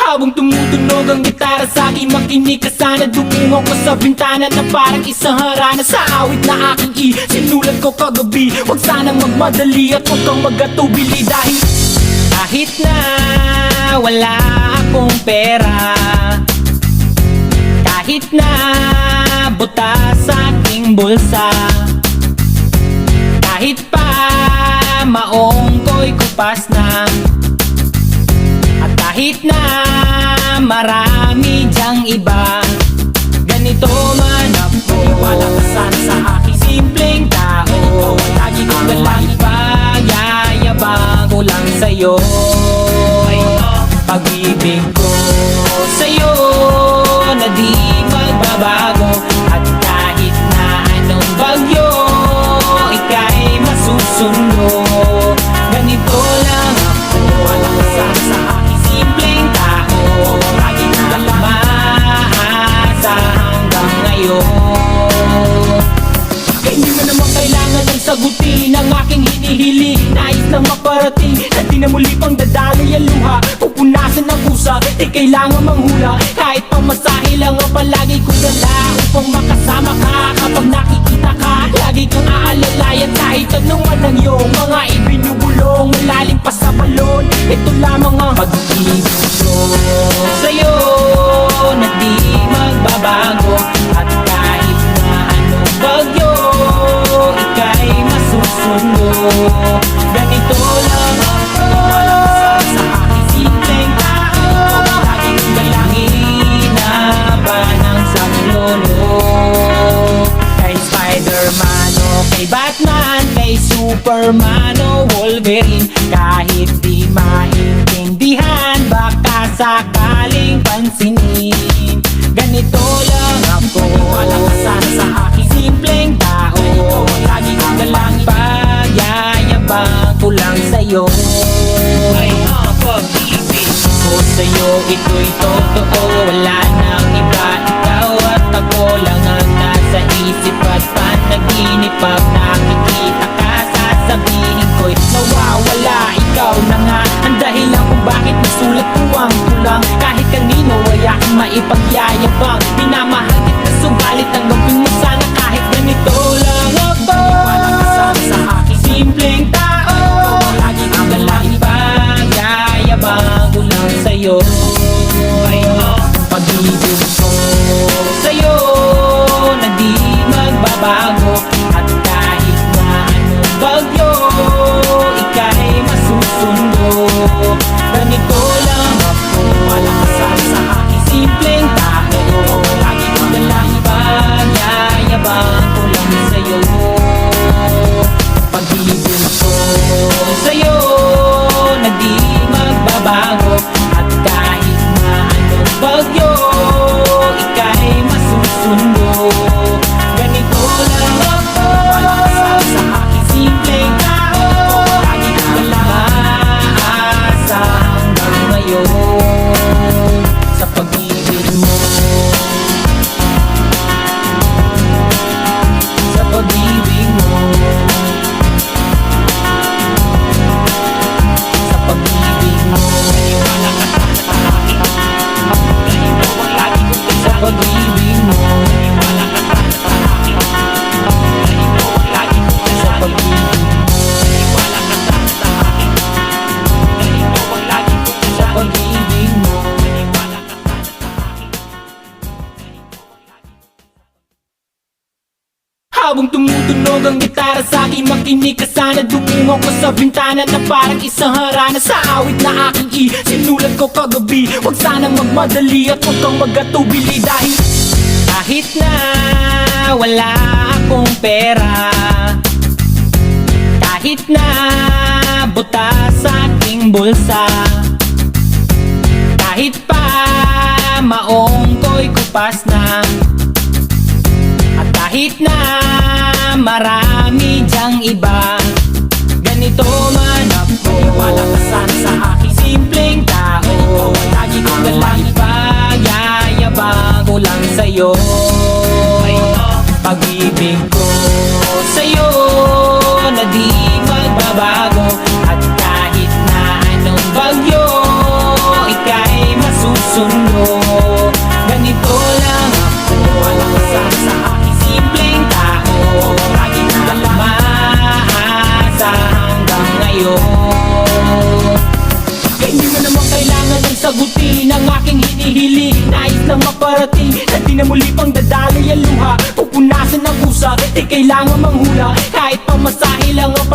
Habang tumutunog ang gitara sa aking makinig ka sana. Dumungo ko sa bintana na parang isang harana sa awit na aking sinulat ko kagabi. Huwag sanang magmadali at huwag kang magatubili. Dahil kahit na wala akong pera, kahit na buta sa aking bulsa, kahit pa maong ko'y kupas na, at kahit na marami dyang iba, ganito man ako. Wala ka sana sa aking simpleng tao. Lagi kong dalang ipag-yayabang ko lang sa'yo. Pag-ibig ko sa'yo na di magbabago, at kahit na anong bagyo ika'y masusundo. Ganito lang ako. Wala ka sana sa aking simpleng tao. Lagi kong dalang maasa hanggang ngayon. Kaya hindi mo naman kailangan ng sagutin ang aking hinihiling. Nais lang maparating na di na muli pang dadaloy ang luha. Pupunasan ng kusa, di kailangan manghula. Kahit pamasahe lang ang palagi kong dala upang makasama ka. Kapag nakikita ka, lagi kang aalalayan. Kahit anuman ang iyong mga ibinubulong, malalim pa sa balon, ito lamang ang pag-ibig ko sa'yo na di magbabago. At kahit na anong bagyo ika'y masusundo. Ganito lang ako. Wala ka sa aking simpleng tao. Lagi kong dalangin na ba ng saklolo. Kay Spider-Man o kay Batman, kay Superman o Wolverine, kahit di maintindihan, baka sakaling pansinin. Ganito lang ako. Wala ka sana sa aking simpleng tao. Lagi kong dalang pag-yayabang ko lang sa'yo. Ay, pag-ibig ko sa'yo, ito'y totoo. Wala nang iba, ikaw at ako lang ang nasa isip at panaginip. Pag nakikita ka, sasabihin ko'y nawawala. Ikaw na nga ang dahilan kung bakit nasulat ko ang kulang. Kahit kanino ay aking maipagyayabang. Minamahal kita subalit ang gawin mo sana kahit ganito lang ako. Wala ka sana sa aking simpleng tao. Lagi kang dalang ipagyayabang ko lang sa'yo. Pag-ibig ko sa'yo na di magbabago. At kahit na anong bagyo ika'y masusundo. Ganito lang ako. Wala ka sana sa aking simpleng tao. Lagi kong dalang ipagyayabang ko lang sa'yo. Pag-ibig ko sa'yo na di magbabago. At kahit na anong bagyo ika'y masusundo. Ganito lang ako. Wala ka sana sa aking simpleng tao. Lagi kong dalang maasa hanggang ngayon. Sa pag-ibig mo, sa pag-ibig mo, sa pag-ibig mo. Wala ka sana sa akin. Ganito ang lagi kong dalang sa pag-ibig mo. Wala ka sana sa akin. Ganito ang lagi kong dalang sa pag-ibig mo. Wala ka sana sa akin. Ganito ang lagi kong dalang sa pag-ibig mo. Wala ka sana sa akin. Habang tumutunog ang gitara sa aking makinig ka sana. Dumungo ko sa bintana na parang isang harana sa awit na aking sinulat ko kagabi. Huwag sanang magmadali at huwag kang magatubili. Dahil kahit na wala akong pera, kahit na buta sa aking bulsa, kahit pa maong ko'y kupas na, at kahit na marami dyang iba, ganito man ako. Wala ka sana sa aking simpleng tao. Lagi kong dalang ipag-yayabang ko lang sa'yo. Pag-ibig ko sa'yo na di magbabago. At kahit na anong bagyo ika'y masusunod. masusundo. Ganito lang ako, walang kasama sa aking simpleng tao. Lagi na lang maasa hanggang ngayon. Hindi mo naman kailangan ng sagutin ang aking hinihiling. Nais lang maparating na di na muli pang dadaloy ang luha. Pupunasan ng pusa, di kailangan manghula. Kahit pamasahe lang ang